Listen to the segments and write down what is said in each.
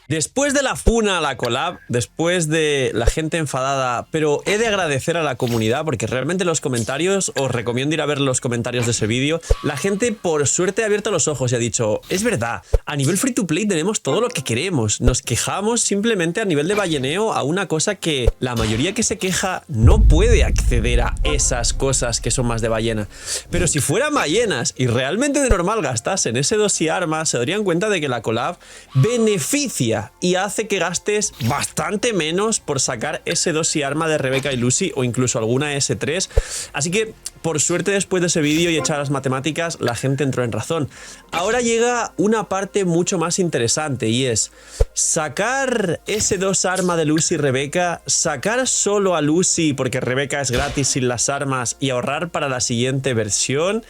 Después de la funa a la collab, después de la gente enfadada, pero he de agradecer a la comunidad porque realmente los comentarios, os recomiendo ir a ver los comentarios de ese vídeo, la gente por suerte ha abierto los ojos y ha dicho, es verdad, a nivel free to play tenemos todo lo que queremos, nos quejamos simplemente a nivel de balleneo a una cosa que la mayoría que se queja no puede acceder a esas cosas que son más de ballena. Pero si fueran ballenas y realmente de normal gastasen ese 2 y armas, se darían cuenta de que la collab beneficia y hace que gastes bastante menos por sacar ese 2 y arma de Rebeca y Lucy o incluso alguna S3. Así que, por suerte, después de ese vídeo y echar las matemáticas, la gente entró en razón. Ahora llega una parte mucho más interesante y es sacar ese 2 arma de Lucy y Rebeca, sacar solo a Lucy porque Rebeca es gratis sin las armas y ahorrar para la siguiente versión.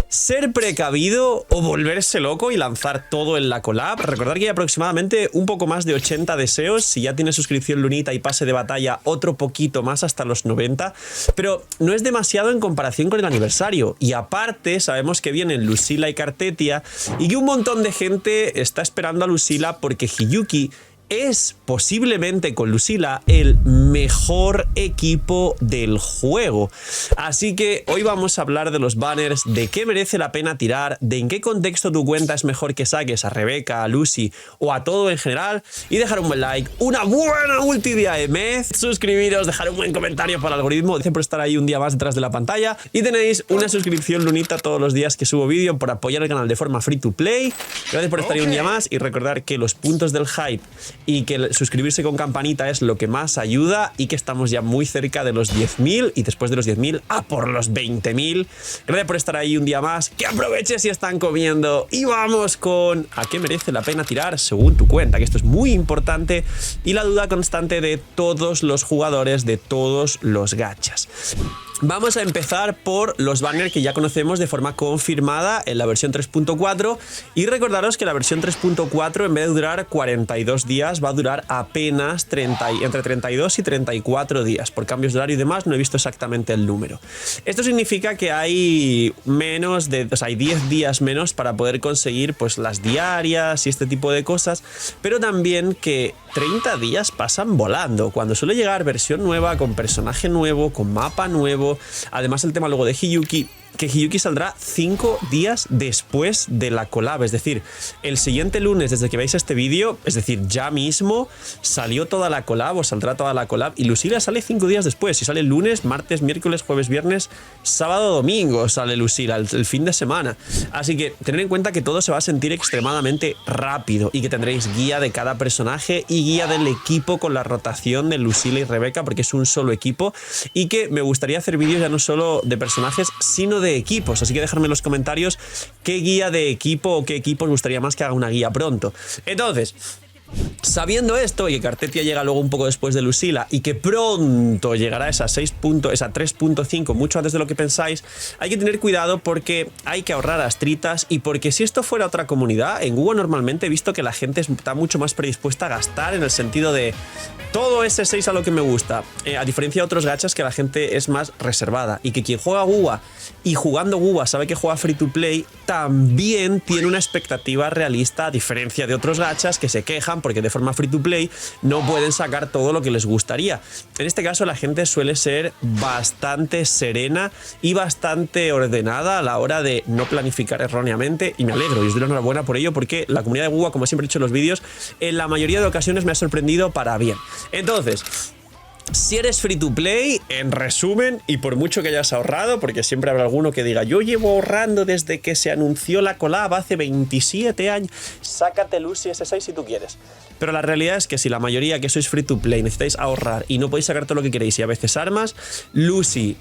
Ser precavido o volverse loco y lanzar todo en la collab. Recordad que hay aproximadamente un poco más de 80 deseos. Si ya tienes suscripción lunita y pase de batalla, otro poquito más hasta los 90. Pero no es demasiado en comparación con el aniversario. Y aparte sabemos que vienen Lucila y Cartetia y que un montón de gente está esperando a Lucila porque Hiyuki es posiblemente con Lucila el mejor equipo del juego. Así que hoy vamos a hablar de los banners, de qué merece la pena tirar, de en qué contexto tu cuenta es mejor que saques a Rebeca, a Lucy o a todo en general, y dejar un buen like, una buena ulti de AMZ, suscribiros, dejar un buen comentario para el algoritmo, gracias por estar ahí un día más detrás de la pantalla, y tenéis una suscripción lunita todos los días que subo vídeo por apoyar el canal de forma free to play. Gracias por estar ahí un día más y recordar que los puntos del hype y que suscribirse con campanita es lo que más ayuda y que estamos ya muy cerca de los 10.000 y después de los 10.000 a por los 20.000. Gracias por estar ahí un día más, que aproveches si están comiendo y vamos con a qué merece la pena tirar según tu cuenta, que esto es muy importante y la duda constante de todos los jugadores de todos los gachas. Vamos a empezar por los banners que ya conocemos de forma confirmada en la versión 3.4 y recordaros que la versión 3.4 en vez de durar 42 días va a durar apenas entre 32 y 34 días. Por cambios de horario y demás no he visto exactamente el número. Esto significa que hay menos de, o sea, hay 10 días menos para poder conseguir pues las diarias y este tipo de cosas, pero también que 30 días pasan volando cuando suele llegar versión nueva, con personaje nuevo, con mapa nuevo. Además el tema luego de Hiyuki, que Hiyuki saldrá 5 días después de la collab, es decir, el siguiente lunes desde que veáis este vídeo, es decir, ya mismo salió toda la collab o saldrá toda la collab y Lucila sale 5 días después, si sale el lunes, martes, miércoles, jueves, viernes, sábado, domingo sale Lucila, el fin de semana. Así que tened en cuenta que todo se va a sentir extremadamente rápido y que tendréis guía de cada personaje y guía del equipo con la rotación de Lucila y Rebeca porque es un solo equipo y que me gustaría hacer vídeos ya no solo de personajes sino de equipos, así que dejadme en los comentarios qué guía de equipo o qué equipo os gustaría más que haga una guía pronto. Entonces, sabiendo esto y que Cartetia llega luego un poco después de Lucila y que pronto llegará esa 3.5 mucho antes de lo que pensáis, hay que tener cuidado porque hay que ahorrar astritas y porque si esto fuera otra comunidad, en Google normalmente he visto que la gente está mucho más predispuesta a gastar en el sentido de todo ese 6 a lo que me gusta, a diferencia de otros gachas que la gente es más reservada y que quien juega Guwa y jugando Guwa sabe que juega free to play también tiene una expectativa realista a diferencia de otros gachas que se quejan porque de forma free to play no pueden sacar todo lo que les gustaría. En este caso la gente suele ser bastante serena y bastante ordenada a la hora de no planificar erróneamente y me alegro y os doy la enhorabuena por ello porque la comunidad de Guwa, como siempre he dicho en los vídeos, en la mayoría de ocasiones me ha sorprendido para bien. Entonces, si eres free to play, en resumen, y por mucho que hayas ahorrado, porque siempre habrá alguno que diga yo llevo ahorrando desde que se anunció la collab hace 27 años, sácate Lucy S6 si tú quieres. Pero la realidad es que si la mayoría que sois free to play necesitáis ahorrar y no podéis sacar todo lo que queréis y a veces armas, Lucy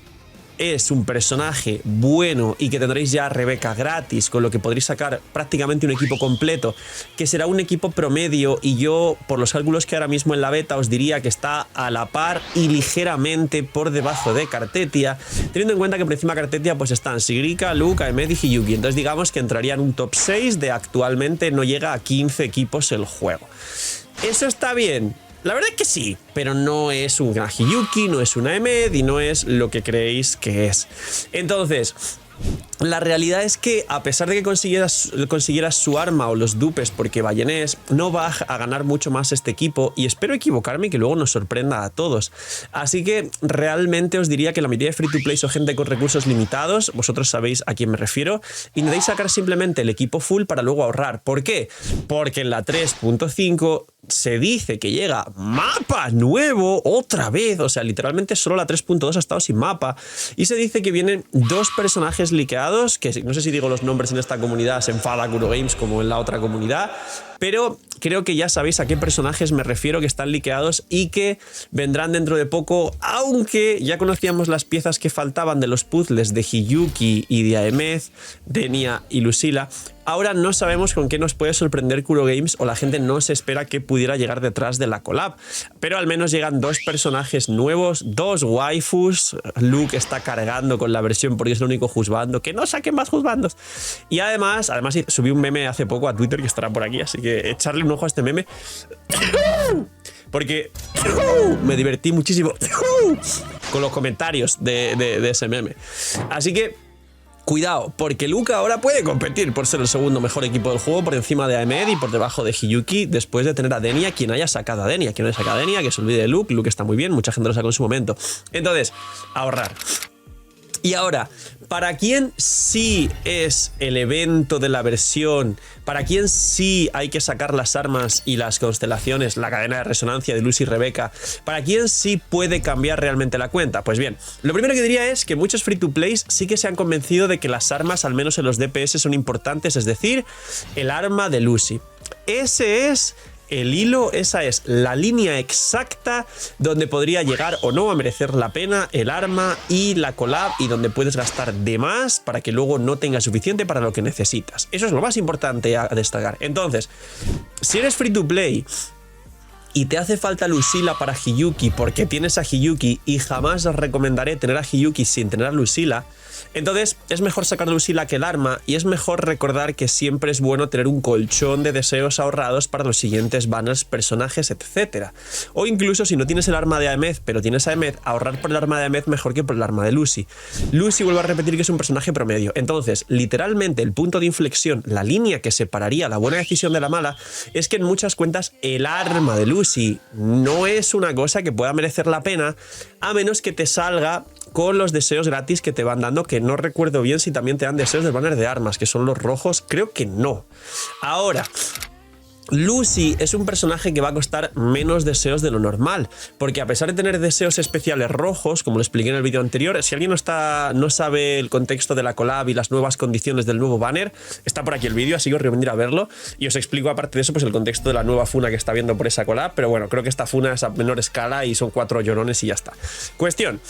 es un personaje bueno y que tendréis ya a Rebeca gratis, con lo que podréis sacar prácticamente un equipo completo, que será un equipo promedio y yo, por los cálculos que ahora mismo en la beta, os diría que está a la par y ligeramente por debajo de Cartetia, teniendo en cuenta que por encima de Cartetia pues están Sigrika, Luke, AMZ y Hiyuki, entonces digamos que entraría en un top 6 de actualmente no llega a 15 equipos el juego. ¿Eso está bien? La verdad es que sí, pero no es una Hiyuki, no es una AMZ y no es lo que creéis que es. Entonces, La realidad es que a pesar de que consiguieras su arma o los dupes, porque Bayoness no va a ganar mucho más este equipo, y espero equivocarme y que luego nos sorprenda a todos. Así que realmente os diría que la mayoría de free to play son gente con recursos limitados, vosotros sabéis a quién me refiero, y necesitáis sacar simplemente el equipo full para luego ahorrar. ¿Por qué? Porque en la 3.5 se dice que llega mapa nuevo otra vez, o sea, literalmente solo la 3.2 ha estado sin mapa, y se dice que vienen 2 personajes liqueados, que no sé si digo los nombres en esta comunidad, se enfada Kuro Games como en la otra comunidad, pero creo que ya sabéis a qué personajes me refiero que están liqueados y que vendrán dentro de poco, aunque ya conocíamos las piezas que faltaban de los puzzles de Hiyuki y de Aemeth, Denia y Lucila. Ahora no sabemos con qué nos puede sorprender Kuro Games, o la gente no se espera que pudiera llegar detrás de la collab, pero al menos llegan 2 personajes nuevos, 2 waifus. Luke está cargando con la versión porque es el único juzgando, que no saquen más juzgandos. Y además subí un meme hace poco a Twitter que estará por aquí, así que echarle un ojo a este meme porque me divertí muchísimo con los comentarios de ese meme. Así que cuidado, porque Luke ahora puede competir por ser el segundo mejor equipo del juego, por encima de Aemeth y por debajo de Hiyuki, después de tener a Denia. Quien haya sacado a Denia, que se olvide de Luke. Luke está muy bien, mucha gente lo sacó en su momento. Entonces, ahorrar. Y ahora, ¿para quién sí es el evento de la versión? ¿Para quién sí hay que sacar las armas y las constelaciones, la cadena de resonancia de Lucy y Rebecca? ¿Para quién sí puede cambiar realmente la cuenta? Pues bien, lo primero que diría es que muchos free to plays sí que se han convencido de que las armas, al menos en los DPS, son importantes, es decir, el arma de Lucy. Ese es el hilo, esa es la línea exacta donde podría llegar o no a merecer la pena el arma y la collab, y donde puedes gastar de más para que luego no tengas suficiente para lo que necesitas. Eso es lo más importante a destacar. Entonces, si eres free to play y te hace falta Lucila para Hiyuki porque tienes a Hiyuki, y jamás os recomendaré tener a Hiyuki sin tener a Lucila, entonces es mejor sacar Lucila que el arma, y es mejor recordar que siempre es bueno tener un colchón de deseos ahorrados para los siguientes banners, personajes, etc. O incluso si no tienes el arma de Aemeth, pero tienes a Aemeth, ahorrar por el arma de Aemeth mejor que por el arma de Lucy. Lucy, vuelvo a repetir, que es un personaje promedio. Entonces, literalmente, el punto de inflexión, la línea que separaría la buena decisión de la mala, es que en muchas cuentas el arma de Lucy no es una cosa que pueda merecer la pena, a menos que te salga con los deseos gratis que te van dando, que no recuerdo bien si también te dan deseos del banner de armas, que son los rojos, creo que no. Ahora, Lucy es un personaje que va a costar menos deseos de lo normal, porque a pesar de tener deseos especiales rojos, como lo expliqué en el vídeo anterior, si alguien no sabe el contexto de la collab y las nuevas condiciones del nuevo banner, está por aquí el vídeo, así que os recomiendo ir a verlo, y os explico aparte de eso pues el contexto de la nueva funa que está viendo por esa collab. Pero bueno, creo que esta funa es a menor escala y son 4 llorones y ya está. Cuestión: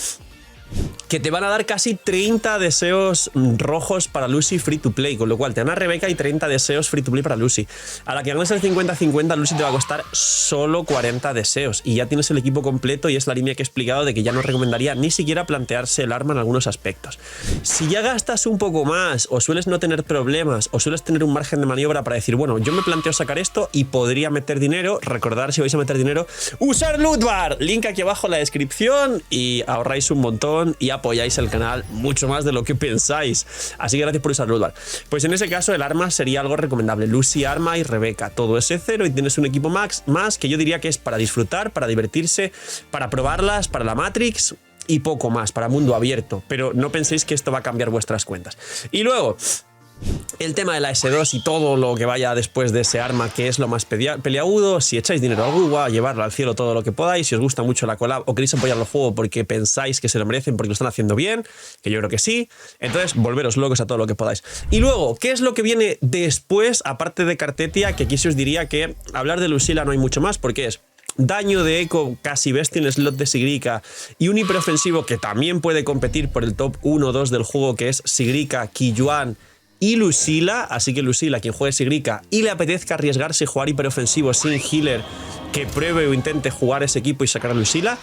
que te van a dar casi 30 deseos rojos para Lucy free to play, con lo cual te dan a Rebecca y 30 deseos free to play para Lucy. A la que ganes el 50-50, Lucy te va a costar solo 40 deseos, y ya tienes el equipo completo, y es la línea que he explicado de que ya no recomendaría ni siquiera plantearse el arma en algunos aspectos. Si ya gastas un poco más, o sueles no tener problemas, o sueles tener un margen de maniobra para decir, bueno, yo me planteo sacar esto y podría meter dinero, recordar, si vais a meter dinero, usar Loot Bar, link aquí abajo en la descripción, y ahorráis un montón y apoyáis el canal mucho más de lo que pensáis. Así que gracias por usar Loot Bar. Pues en ese caso el arma sería algo recomendable: Lucy, arma y Rebecca, todo ese cero, y tienes un equipo más que yo diría que es para disfrutar, para divertirse, para probarlas, para la Matrix y poco más, para mundo abierto. Pero no penséis que esto va a cambiar vuestras cuentas. Y luego, el tema de la S2 y todo lo que vaya después de ese arma, que es lo más peleagudo. Si echáis dinero al Guwa, llevarlo al cielo todo lo que podáis. Si os gusta mucho la collab o queréis apoyar el juego porque pensáis que se lo merecen, porque lo están haciendo bien, que yo creo que sí, entonces volveros locos a todo lo que podáis. Y luego, ¿qué es lo que viene después, aparte de Cartetia? Que aquí sí os diría que hablar de Lucila no hay mucho más, porque es daño de eco casi bestia en el slot de Sigrika, y un hiperofensivo que también puede competir por el top 1-2 del juego, que es Sigrika, Qiyuan y Lucila. Así que Lucila, quien juegue Sigrika y le apetezca arriesgarse y jugar hiperofensivo sin healer, que pruebe o intente jugar ese equipo y sacar a Lucila.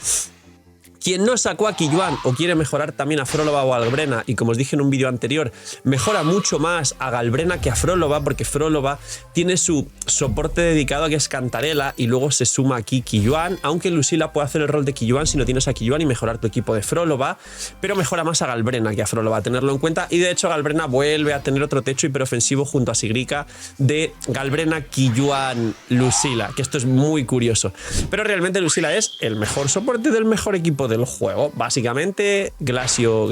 Quien no sacó a Qiyuan o quiere mejorar también a Frolova o a Galbrena, y como os dije en un vídeo anterior, mejora mucho más a Galbrena que a Frolova, porque Frolova tiene su soporte dedicado a que es Cantarela y luego se suma aquí Qiyuan, aunque Lucila puede hacer el rol de Qiyuan si no tienes a Qiyuan y mejorar tu equipo de Frolova, pero mejora más a Galbrena que a Frolova, tenerlo en cuenta. Y de hecho Galbrena vuelve a tener otro techo hiperofensivo junto a Sigrica de Galbrena, Qiyuan, Lucila, que esto es muy curioso. Pero realmente Lucila es el mejor soporte del mejor equipo del juego. Básicamente Glacio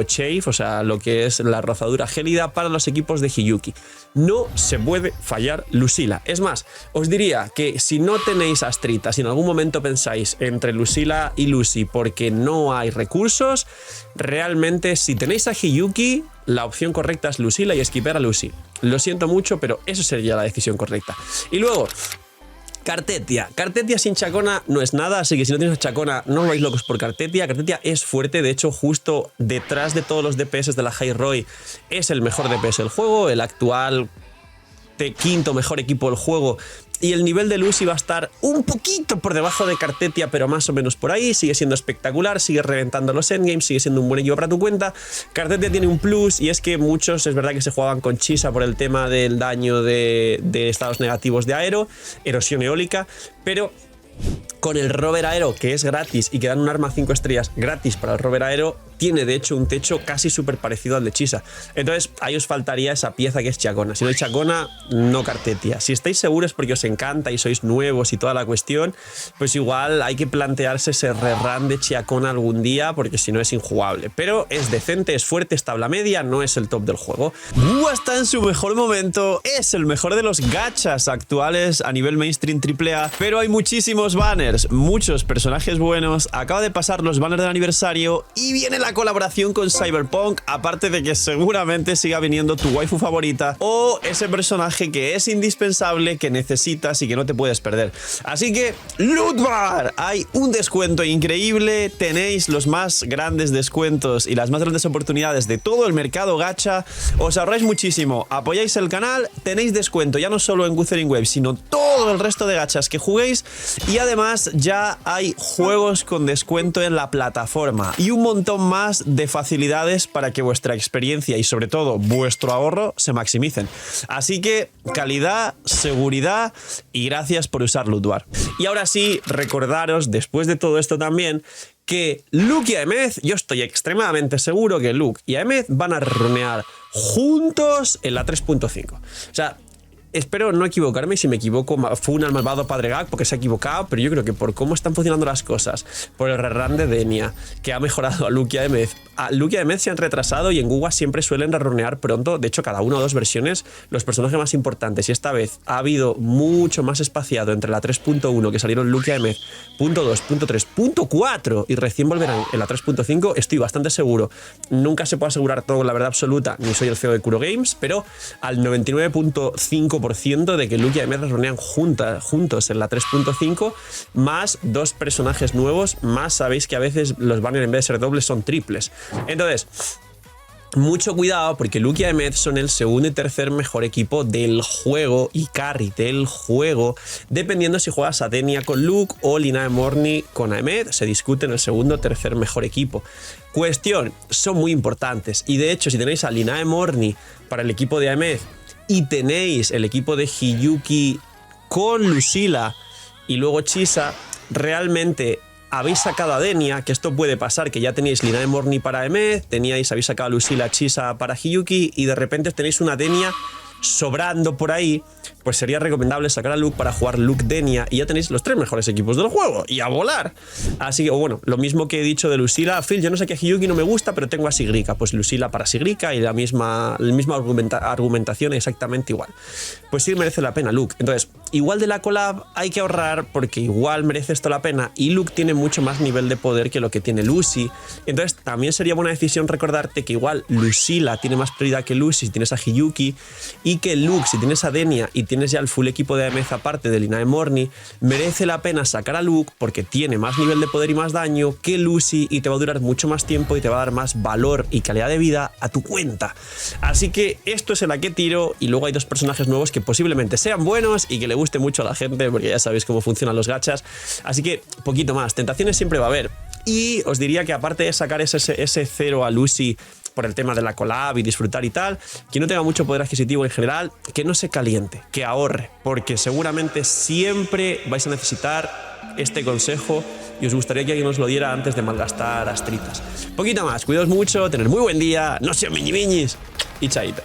Chafe, o sea, lo que es la rozadura gélida para los equipos de Hiyuki. No se puede fallar Lucila. Es más, os diría que si no tenéis Astrita, si en algún momento pensáis entre Lucila y Lucy porque no hay recursos, realmente si tenéis a Hiyuki, la opción correcta es Lucila y esquipear a Lucy. Lo siento mucho, pero eso sería la decisión correcta. Y luego Cartetia. Cartetia sin Chacona no es nada, así que si no tienes Chacona no os vais locos por Cartetia. Cartetia es fuerte, de hecho justo detrás de todos los DPS de la High Roy es el mejor DPS del juego, el actual quinto mejor equipo del juego. Y el nivel de Lucy va a estar un poquito por debajo de Cartetia, pero más o menos por ahí. Sigue siendo espectacular, sigue reventando los endgames, sigue siendo un buen equipo para tu cuenta. Cartetia tiene un plus y es que muchos, es verdad que se jugaban con Chisa por el tema del daño de estados negativos de aero, erosión eólica, pero con el rover aero, que es gratis y que dan un arma 5 estrellas gratis para el rover aero, tiene de hecho un techo casi súper parecido al de Chisa. Entonces ahí os faltaría esa pieza que es Chacona. Si no hay Chacona, no Cartetia. Si estáis seguros porque os encanta y sois nuevos y toda la cuestión, pues igual hay que plantearse ese rerun de Chacona algún día, porque si no es injugable. Pero es decente, es fuerte, es tabla media, no es el top del juego. Bua está en su mejor momento, es el mejor de los gachas actuales a nivel mainstream AAA, pero hay muchísimos banners, muchos personajes buenos. Acaba de pasar los banners del aniversario y viene la colaboración con Cyberpunk, aparte de que seguramente siga viniendo tu waifu favorita o ese personaje que es indispensable, que necesitas y que no te puedes perder. Así que Loot Bar, hay un descuento increíble, tenéis los más grandes descuentos y las más grandes oportunidades de todo el mercado gacha, os ahorráis muchísimo, apoyáis el canal, tenéis descuento ya no solo en Wuthering Waves, sino todo el resto de gachas que juguéis, y además ya hay juegos con descuento en la plataforma y un montón más de facilidades para que vuestra experiencia y sobre todo vuestro ahorro se maximicen. Así que calidad, seguridad y gracias por usar Loot Bar. Y ahora sí, recordaros después de todo esto también que Luke y Aemeth, yo estoy extremadamente seguro que Luke y Aemeth van a runear juntos en la 3.5. O sea, espero no equivocarme, y si me equivoco fue un malvado padre Gag porque se ha equivocado, pero yo creo que por cómo están funcionando las cosas, por el rerun de Denia, que ha mejorado a Luke y a Aemeth. A Luke y a Aemeth se han retrasado y en Guwa siempre suelen rerunear pronto, de hecho cada una o dos versiones, los personajes más importantes, y esta vez ha habido mucho más espaciado entre la 3.1 que salieron Luke y Aemeth, .2, .3, .4 y recién volverán en la 3.5, estoy bastante seguro. Nunca se puede asegurar todo con la verdad absoluta, ni soy el CEO de Kuro Games, pero al 99.5% de que Luke y Aemeth runean juntos en la 3.5, más dos personajes nuevos, más sabéis que a veces los banners en vez de ser dobles son triples. Entonces, mucho cuidado porque Luke y Aemeth son el segundo y tercer mejor equipo del juego y carry del juego, dependiendo si juegas a Denia con Luke o Linae Morni con Aemeth, se discute en el segundo o tercer mejor equipo. Cuestión, son muy importantes y de hecho si tenéis a Linae Morni para el equipo de Aemeth y tenéis el equipo de Hiyuki con Lucila y luego Chisa, realmente habéis sacado a Denia, que esto puede pasar, que ya teníais Linae Morni para Aemeth, habéis sacado a Lucila, Chisa para Hiyuki y de repente tenéis una Denia sobrando por ahí, pues sería recomendable sacar a Luke para jugar Luke Denia y ya tenéis los tres mejores equipos del juego y a volar. Así que, bueno, lo mismo que he dicho de Lucila, Phil, yo no sé que a Hiyuki no me gusta, pero tengo a Sigrica, pues Lucila para Sigrica y la misma argumentación exactamente igual. Pues sí merece la pena Luke. Entonces, igual de la collab hay que ahorrar porque igual merece esto la pena y Luke tiene mucho más nivel de poder que lo que tiene Lucy. Entonces, también sería buena decisión recordarte que igual Lucila tiene más prioridad que Lucy si tienes a Hiyuki, y que Luke, si tienes a Denia y tienes ya el full equipo de Aemeth aparte de Linae Morni, merece la pena sacar a Luke porque tiene más nivel de poder y más daño que Lucy y te va a durar mucho más tiempo y te va a dar más valor y calidad de vida a tu cuenta. Así que esto es el a qué tiro, y luego hay dos personajes nuevos que posiblemente sean buenos y que le guste mucho a la gente porque ya sabéis cómo funcionan los gachas. Así que poquito más, tentaciones siempre va a haber. Y os diría que aparte de sacar ese 0 a Lucy por el tema de la collab y disfrutar y tal, quien no tenga mucho poder adquisitivo en general, que no se caliente, que ahorre, porque seguramente siempre vais a necesitar este consejo y os gustaría que alguien os lo diera antes de malgastar astritas. Poquito más, cuidaos mucho, tener muy buen día, no sean miñimiñis y chaito.